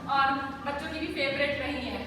और बच्चों की भी फेवरेट रही हैं।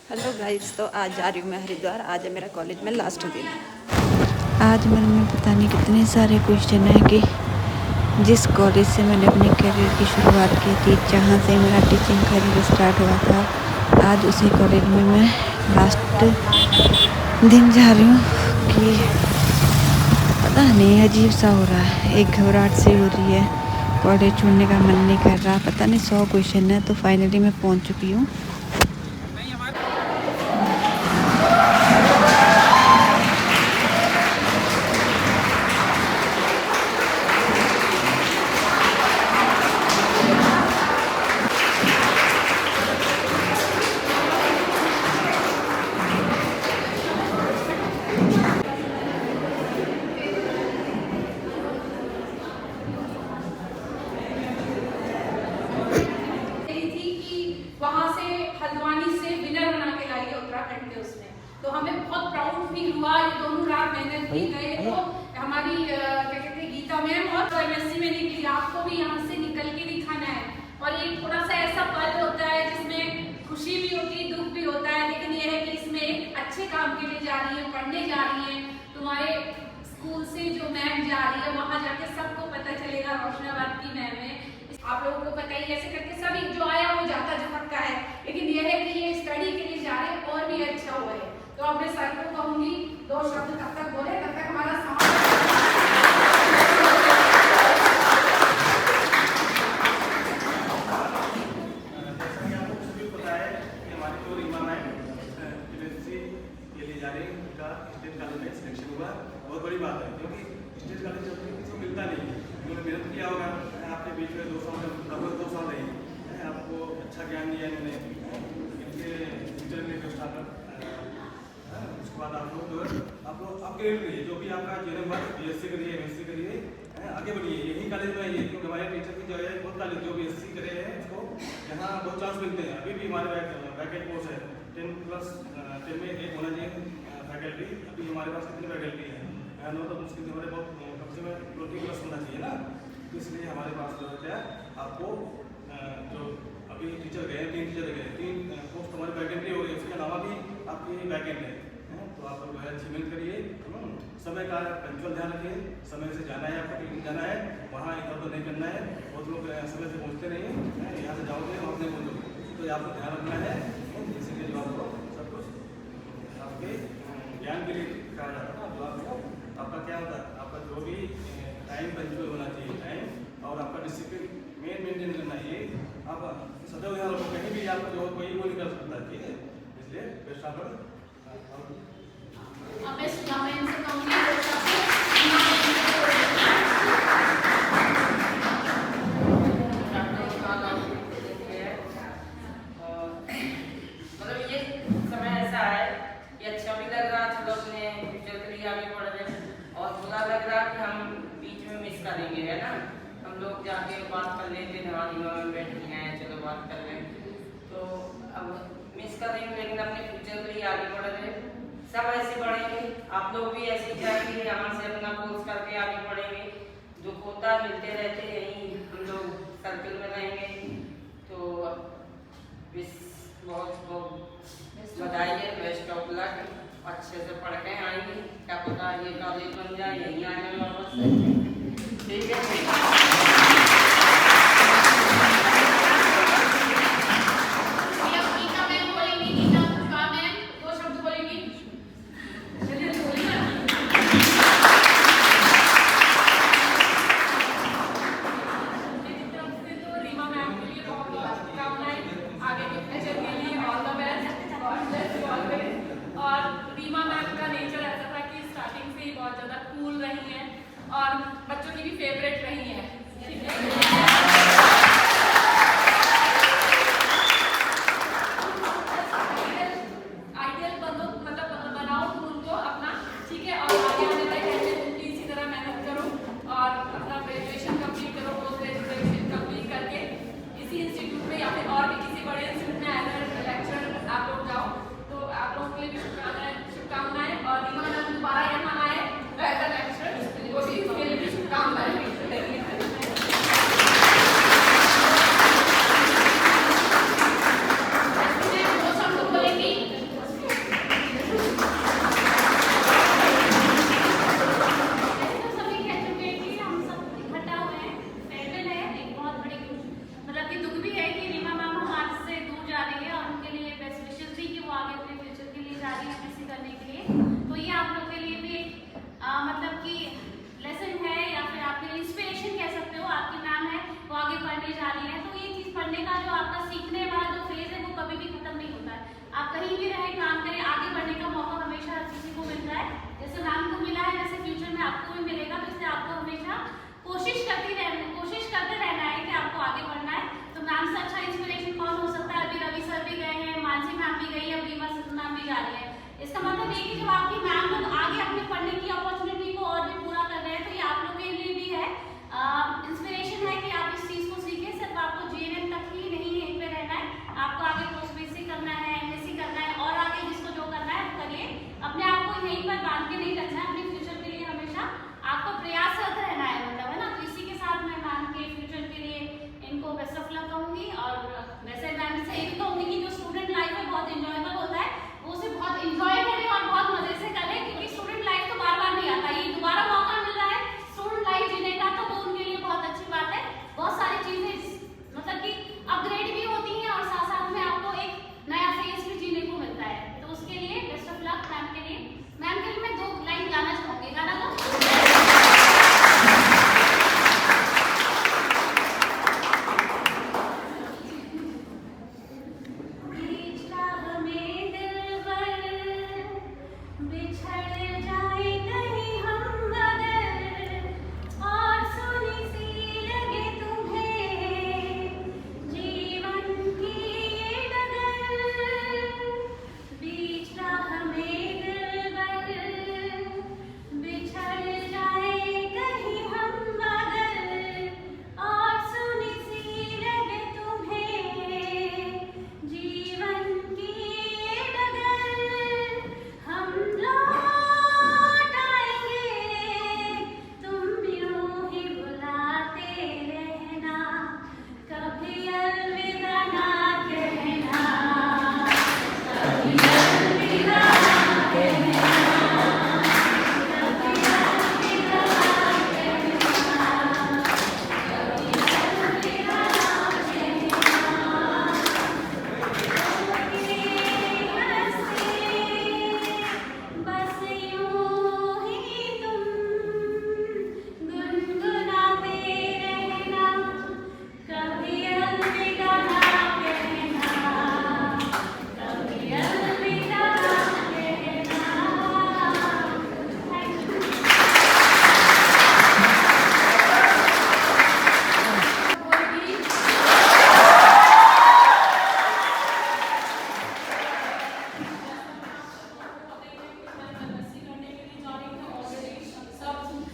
हेलो गाइस, तो आज जा रही हूँ मैं हरिद्वार। आज है मेरा कॉलेज में लास्ट दिन। आज मन में पता नहीं कितने सारे क्वेश्चन हैं कि जिस कॉलेज से मैंने अपने करियर की शुरुआत की थी, जहाँ से मेरा टीचिंग करियर स्टार्ट हुआ था, आज उसी कॉलेज में मैं लास्ट दिन जा रही हूँ कि पता नहीं अजीब सा हो रहा है, एक घबराहट सी हो रही है। कॉलेज छोड़ने का मन नहीं कर रहा। पता नहीं 100 क्वेश्चन है, तो फाइनली मैं पहुँच चुकी हूँ। वहाँ से हल्द्वानी से विनर बना के लाई है उत्तराखंड के उसने, तो हमें बहुत प्राउड फील हुआ। ये दोनों रात मेहनत की गए, तो हमारी क्या कहते हैं गीता मैम और एमएससी में निकली, आपको भी यहाँ से निकल के दिखाना है। और ये थोड़ा सा ऐसा पल होता है जिसमें खुशी भी होती है, दुख भी होता है, लेकिन ये है कि इसमें एक अच्छे काम के लिए जा रही है, पढ़ने जा रही है। तुम्हारे स्कूल से जो मैम जा रही है, वहाँ जाके सबको पता चलेगा रोशनाबाद की मैम है। आप लोगों को पता ही, ऐसे करके सभी जो आया वो जाता जो पक्का है, लेकिन यह है कि ये स्टडी के लिए जा रहे हैं और भी अच्छा हुआ है। तो अब मैं सर को कहूंगी 2 शब्द तब तक बोले, तब तक हमारा बहुत बड़ी बात है, क्योंकि स्टेट कॉलेज किसी को मिलता नहीं है। उन्होंने मेहनत किया होगा, आपके बीच में 2 साल लगभग 2 साल रही, आपको अच्छा ज्ञान दिया इन्होंने, इनके टीचर ने जो स्टार्टअप, उसके बाद आप लोग जो है आप ग्रेड करिए, जो भी आपका जीवन भर BSc करिए, MSc करिए, आगे बढ़िए। यही कॉलेज में ये, क्योंकि हमारे टीचर की जो है बहुत कॉलेज जो BSc करे हैं उसको यहाँ बहुत चांस मिलते हैं। अभी भी हमारे वैकेंट पोस्ट है 10+ में 1 होना चाहिए फैकल्टी। अभी हमारे पास कितनी फैकल्टी है, नो तो मुश्किल हमारे बहुत कम से कम 20+ होना चाहिए ना। तो इसलिए हमारे पास जो है आपको जो अभी टीचर गए 3 टीचर गए, 3 पोस्ट हमारी वैकेंटी हो गई, उसके अलावा भी आपकी वैकेंट है। तो आप लोग जो है अचीवमेंट करिए, समय का पंचुअल ध्यान रखिए, समय से जाना है, आपको टीचिंग जाना है, वहाँ इधर उधर नहीं करना है। बहुत लोग समय से पहुँचते नहीं हैं, यहाँ से जाओगे वहाँ नहीं पहुँचोगे, तो आपको ध्यान रखना है। इसीलिए जो आपको सब कुछ आपके ज्ञान के लिए कहा जाता है। जो आपको आपका क्या होता है, आपका जो भी टाइम पंचुअल होना चाहिए, टाइम और आपका डिसिप्लिन मेंटेन करना चाहिए। आप सदैव यहाँ रखो, कहीं भी आपको जो कोई वो नहीं कर सकता, ठीक है। इसलिए बेस्ट आप करेंगे, है ना। हम लोग जाके बात कर लेते हैं, हाँ में बैठी हैं, चलो बात कर लें, तो अब मिस करेंगे, लेकिन अपने फ्यूचर के लिए आगे बढ़ रहे। सब ऐसे बढ़ेंगे, आप लोग भी ऐसे ही जाएंगे, यहाँ से अपना कोर्स करके आगे बढ़ेंगे। जो होता मिलते रहते हैं, यहीं हम लोग सर्कल में रहेंगे। तो बहुत बहुत बधाई है, बेस्ट ऑफ लक। अच्छे से पढ़ के आएंगे, क्या पता ये कॉलेज बन जाए, यहीं आ जाए वापस। ठीक है। और बच्चों की भी फेवरेट रही है। आइडियल मतलब बनाओ उनको अपना, ठीक है। और आगे आने तक ऐसे उनकी इसी तरह मेहनत करो और अपना ग्रेजुएशन कंप्लीट करो, पोस्ट ग्रेजुएशन कंप्लीट करके इसी इंस्टीट्यूट में या फिर और भी किसी बड़े इंस्टीट्यूट में एज लेक्चरर आप लोग जाओ। तो आप लोगों के लिए भी शुभकामनाएं। और दोबारा यहाँ आए एज लेक्चरर, वो भी पढ़ने का जो आपका सीखने वाला जो फेज है वो कभी भी खत्म नहीं होता है। आप कहीं भी रहें, काम करें, आगे बढ़ने का मौका हमेशा हर किसी को मिलता है। जैसे मैम को मिला है वैसे फ्यूचर में आपको भी मिलेगा, तो इसलिए आपको हमेशा कोशिश करते रहना है कि आपको आगे बढ़ना है। तो मैम से अच्छा इंस्पिरेशन कौन हो सकता है। अभी रवि सर भी गए हैं, मानसी मैम भी गई है, रीमा मैम भी जा रही है। इसका मतलब ये कि जब आपकी मैम लोग आगे अपने पढ़ने की अपॉर्चुनिटी को और भी पूरा कर रहे हैं, तो ये आप लोग के लिए भी है इंस्पिरेशन है कि आप इस चीज़ को सीखें। सिर्फ आपको GNM तक ही नहीं यहीं पे रहना है, आपको आगे पोस्ट बेसिक करना है, MSc करना है, और आगे जिसको जो करना है करिए। अपने आप को यहीं पर बांध के नहीं रखना है, अपने फ्यूचर के लिए हमेशा आपको प्रयासरत रहना है, मतलब है ना। तो इसी के साथ मैं मैम के फ्यूचर के लिए इनको बेस्ट ऑफ लक कहूँगी। और वैसे मैम से ये भी कहूँगी कि जो स्टूडेंट लाइफ है बहुत इंजॉयबल होता है, वो उसे बहुत इंजॉय करें और बहुत मजे से करें, क्योंकि स्टूडेंट लाइफ तो बार बार नहीं आता, ये दोबारा मौका मिल रहा है स्टूडेंट लाइफ जीने का, तो वो उनके लिए बहुत अच्छी बात है। बहुत सारी चीजें मतलब कि अपग्रेड भी होती हैं और साथ साथ में आपको एक नया फेज भी जीने को मिलता है। तो उसके लिए बेस्ट ऑफ लक मैम के लिए। मैम के लिए मैं 2 लाइन गाना चाहूँगी, गाना तो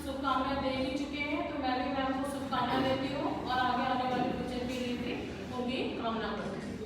शुभकामनाएं दे ही चुके हैं, तो मैं भी मैम को शुभकामनाएं देती हूँ और आगे आने वाले फ्यूचर के लिए भी होगी कामना करती हूँ।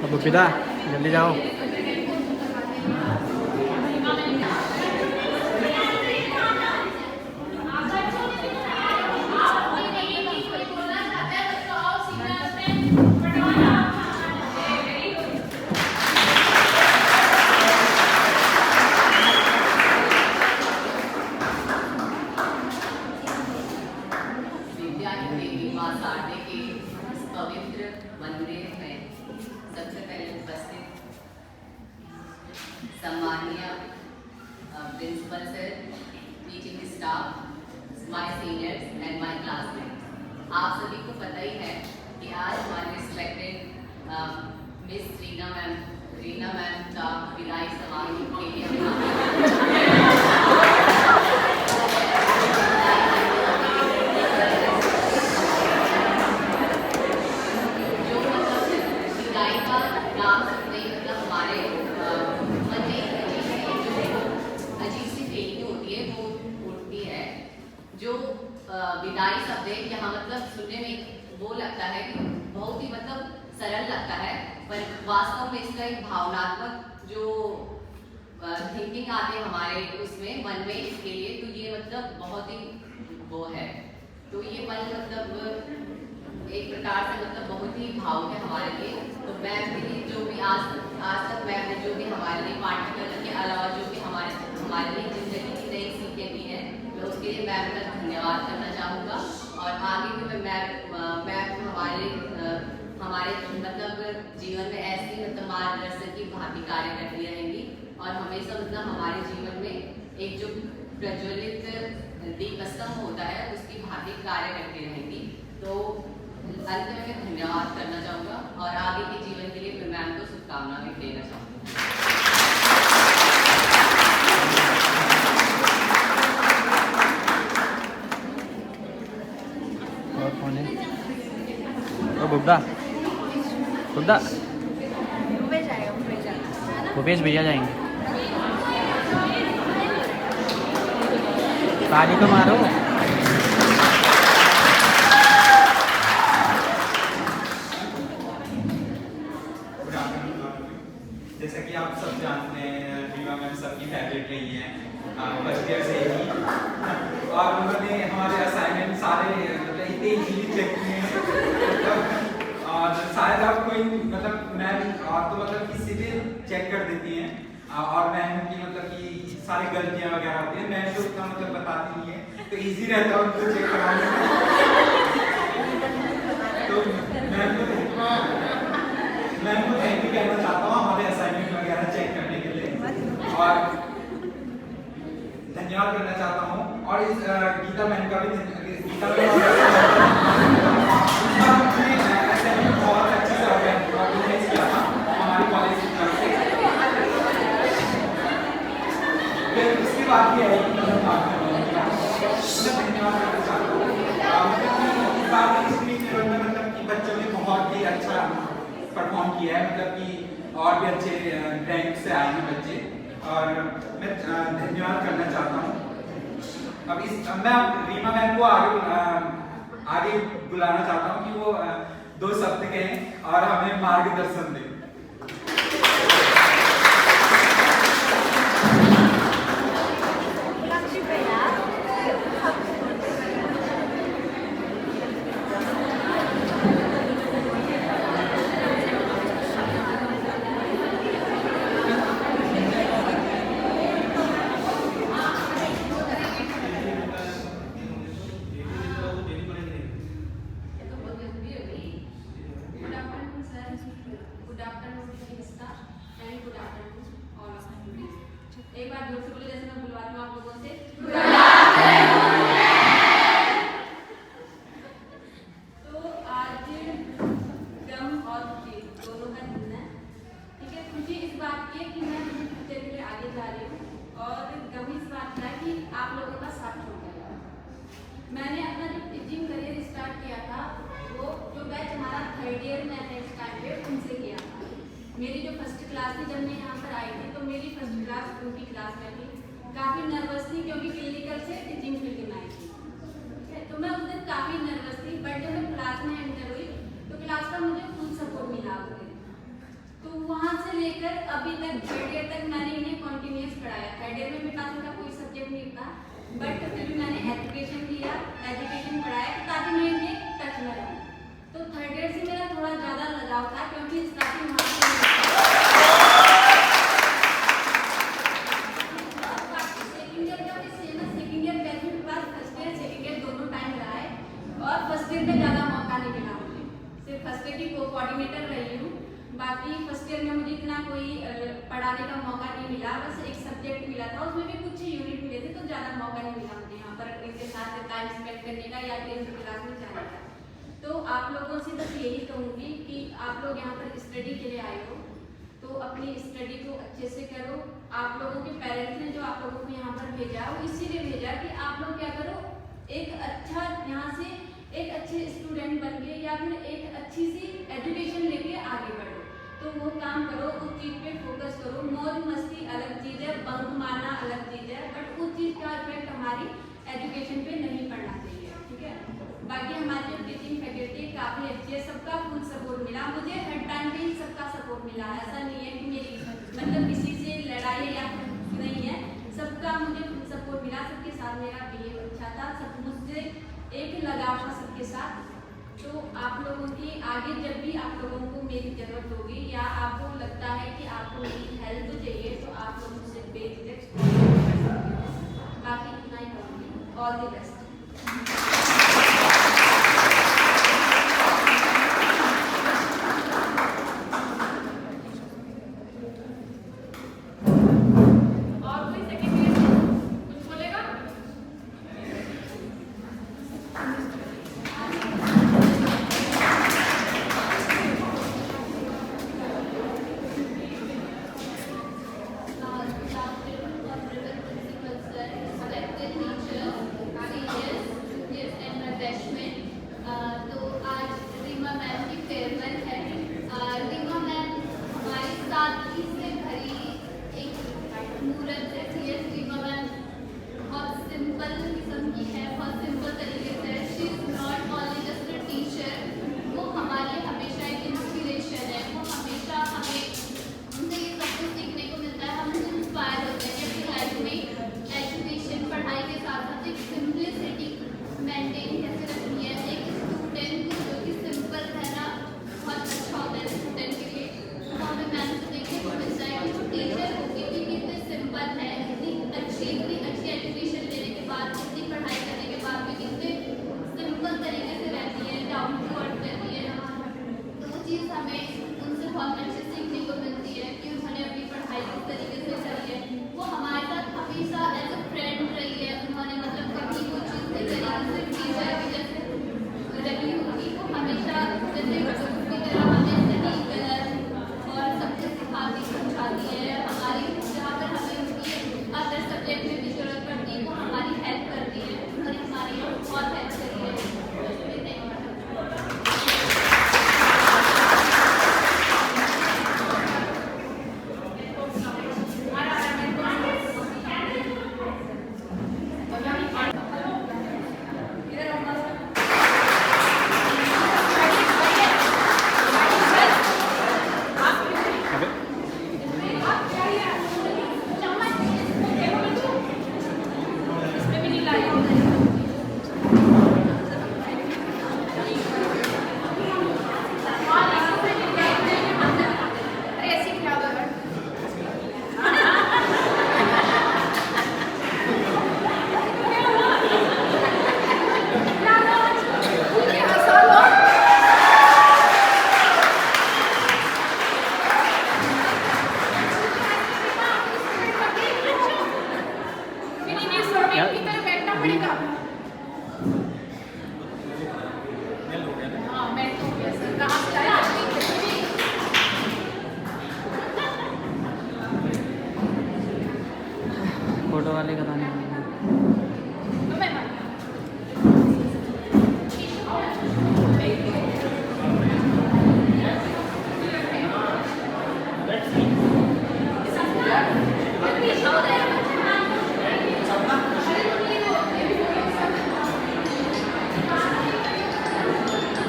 अब फिदा जल्दी जाओ। पवित्र मंदिर में सबसे पहले उपस्थित सम्माननीय principal sir, teaching staff, my seniors and my classmates, आप सभी को पता ही है कि आज हमारे रिस्पेक्टेड मिस रीना मैम का विदाई समारोह के लिए विदाई शब्द यहाँ मतलब सुनने में वो लगता है कि बहुत ही मतलब सरल लगता है, पर वास्तव में इसका एक भावनात्मक जो थिंकिंग आते हैं हमारे उसमें मन में इसके लिए, तो ये मतलब बहुत ही वो है। तो ये पल मतलब एक प्रकार से मतलब बहुत ही भावुक है हमारे लिए। तो मैम के लिए जो भी आज तक मैम ने जो भी हमारे लिए पाठ्यक्रम के अलावा जो भी हमारे लिए जिंदगी की नई सीखें दी हैं, मैं उसके लिए मैम का धन्यवाद करना चाहूँगा। और आगे भी मैं मैम हमारे कार्य करती रहेंगी और हमेशा मतलब हमारे जीवन में एक जो प्रज्वलित दीप स्तंभ होता है उसकी भांति कार्य करती रहेंगी। तो अंत में मैं धन्यवाद करना चाहूँगा और आगे के जीवन के लिए मैं मैम को शुभकामना भी देना चाहूँगी। और कौन है? ओ बुड्ढा बुड्ढा भूपेश भैया जाएंगे। ताली तो मारो। जैसा कि आप सब जानते हैं रीमा मैम सबकी फेवरेट रही हैं फर्स्ट ईयर से ही, और उन्होंने हमारे असाइनमेंट सारे मतलब इतने इजीली चेक किए हैं और शायद आप कोई मतलब मैम और तो मतलब कि सीधे चेक कर देती हैं और मैम की मतलब कि सारी गलतियां वगैरह होती है, मैम तो उतना मतलब बताती नहीं है, तो इजी रहता है उनको चेक कराने में। तो मैम को थैंक यू कहना चाहता हूँ हमारे असाइनमेंट वगैरह चेक करने के लिए और धन्यवाद करना चाहता हूँ। और इस गीता मैम का भी गीता मैम बहुत अच्छे से ऑर्गेनाइज किया था हमारे कॉलेज की तरफ से। फिर उसके बाद भी है धन्यवाद करना चाहता हूँ। इस बार मतलब कि बच्चों ने बहुत ही अच्छा परफॉर्म किया है, मतलब कि और भी अच्छे रैंक से आए हैं बच्चे और मैं धन्यवाद करना चाहता हूँ। अब मैं रीमा मैम को आगे बुलाना चाहता हूँ कि वो 2 शब्द कहें और हमें मार्गदर्शन दें। एक बार जोर से बोले जैसे मैं बुलवाती हूँ आप लोगों से। तो आज गम और खुशी दोनों का दिन है, ठीक है। खुशी इस बात की है कि मैं फ्यूचर के लिए आगे जा रही हूँ और गम इस बात का है कि आप लोगों का साथ छोड़ दिया। मैंने अपना जो टीचिंग करियर स्टार्ट किया था वो जो बैच हमारा 3rd ईयर में है इस टाइम पे उनसे किया था। मेरी जो फर्स्ट क्लास थी जब मैं यहाँ पर आई थी तो मेरी फर्स्ट क्लास उनकी क्लास में थी। काफ़ी नर्वस थी क्योंकि क्लिनिकल से टीचिंग फील्ड में आई थी, ठीक है। तो मैं उस दिन काफ़ी नर्वस थी, बट जब मैं क्लास में एंटर हुई तो क्लास का मुझे फुल सपोर्ट मिला उसे। तो वहाँ से लेकर अभी तक 3rd ईयर तक मैंने इन्हें कॉन्टिन्यूस पढ़ाया। 3rd ईयर में मेरे पास उनका कोई सब्जेक्ट नहीं था, बट फिर भी मैंने एजुकेशन लिया, एजुकेशन पढ़ाया ताकि मैं इन्हें टच में रहूँ। तो 3rd ईयर से मेरा थोड़ा ज़्यादा लगाव था क्योंकि स्टार्टिंग वहाँ से फर्स्ट ईयर में ज़्यादा मौका नहीं मिला मुझे, सिर्फ फर्स्ट ईयर की कोऑर्डिनेटर रही हूँ। बाकी फर्स्ट ईयर में मुझे इतना कोई पढ़ाने का मौका नहीं मिला, बस एक सब्जेक्ट मिला था, उसमें भी कुछ यूनिट मिले थे, तो ज़्यादा मौका नहीं मिला मुझे यहाँ पर इनके साथ टाइम स्पेंड करने का या फिर इनकी क्लास में जाने का। तो आप लोगों से बस यही कहूँगी कि आप लोग यहाँ पर स्टडी के लिए आए हो तो अपनी स्टडी को अच्छे से करो। आप लोगों के पेरेंट्स ने जो आप लोगों को यहाँ पर भेजा वो इसीलिए भेजा कि आप लोग क्या करो, एक अच्छा यहाँ से एक अच्छे स्टूडेंट बन के या फिर एक अच्छी सी एजुकेशन लेके आगे बढ़ो। तो वो काम करो, उस चीज़ पे फोकस करो। मौज मस्ती अलग चीज़ है, बंक मारना अलग चीज़ है, बट उस चीज़ का इफेक्ट हमारी एजुकेशन पे नहीं पड़ना चाहिए, ठीक है। बाकी हमारी जो टीचिंग फैकल्टी काफ़ी अच्छी है, सबका फुल सपोर्ट मिला मुझे, हर टाइम पे ही सबका सपोर्ट मिला। ऐसा नहीं है कि मेरी मतलब किसी से लड़ाई या नहीं है, सबका मुझे फुल सपोर्ट मिला, सबके साथ मेरा बिहेव अच्छा था, सब मुझसे एक लगाव था सबके साथ। तो आप लोगों की आगे जब भी आप लोगों को मेरी ज़रूरत होगी या आपको लगता है कि आपको मेरी हेल्प चाहिए तो आप लोग मुझसे बेझिझक कर सकते हो। बाकी इतना ही कहूँगी, ऑल द बेस्ट। पड़ेगा। मेल हो गया ना। हाँ मैं तो सर कहाँ से लाया आपने? फोटो वाले का था नहीं। तो मैं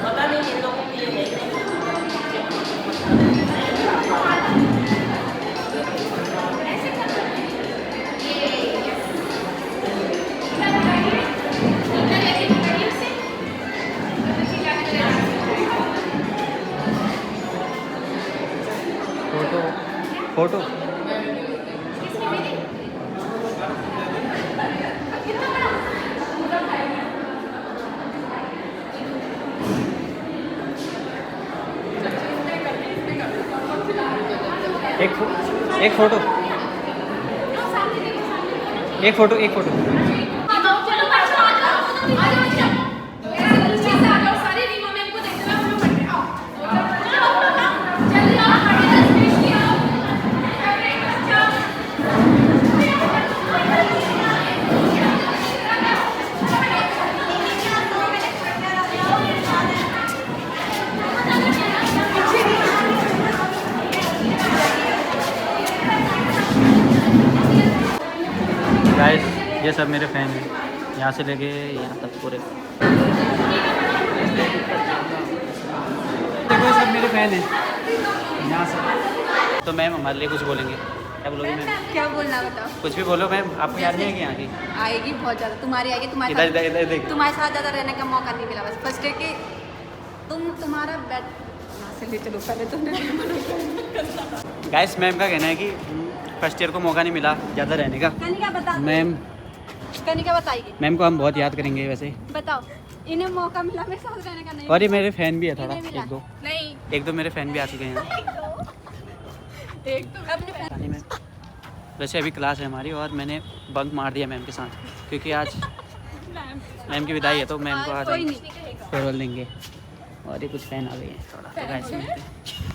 पता नहीं इन लोगों के लिए नहीं फोटो फोटो एक फोटो एक फोटो एक फोटो गाइस ये सब मेरे फैन हैं, यहाँ से लेके यहाँ तक पूरे। देखो ये सब मेरे फैन हैं यहाँ से। तो मैम हमारे लिए कुछ बोलेंगे, क्या बोलोगे मैम? क्या बोलना बताओ? कुछ भी बोलो मैम, आपको याद नहीं है कि यहाँ की? आएगी बहुत ज़्यादा, तुम्हारी आएगी, तुम्हारे इधर साथ इधर इधर देख। तुम्हारे साथ ज़्यादा रहने का मौका नहीं मिला। बस फर्स्ट डे के तुम्हारा बैट यहाँ से ले चलो पहले तुमने। गाइस मैम का कहना है कि फर्स्ट ईयर को मौका नहीं मिला ज़्यादा रहने का। कनिका बता दो। मैम कनिका बताएगी। मैम को हम बहुत याद करेंगे वैसे। बताओ इन्हें मौका मिला मेरे साथ रहने का? नहीं और ये मेरे फैन भी है थोड़ा, इन्हें मिला? एक दो नहीं एक दो मेरे फैन भी आ चुके हैं। एक तो अपने friend- पानी में वैसे अभी क्लास है हमारी और मैंने बंक मार दिया मैम के साथ, क्योंकि आज मैम की विदाई है तो मैम को आज कोई नहीं फेयरवेल देंगे। और ये कुछ फैन आ गए हैं थोड़ा, तो गाइस मिलते हैं।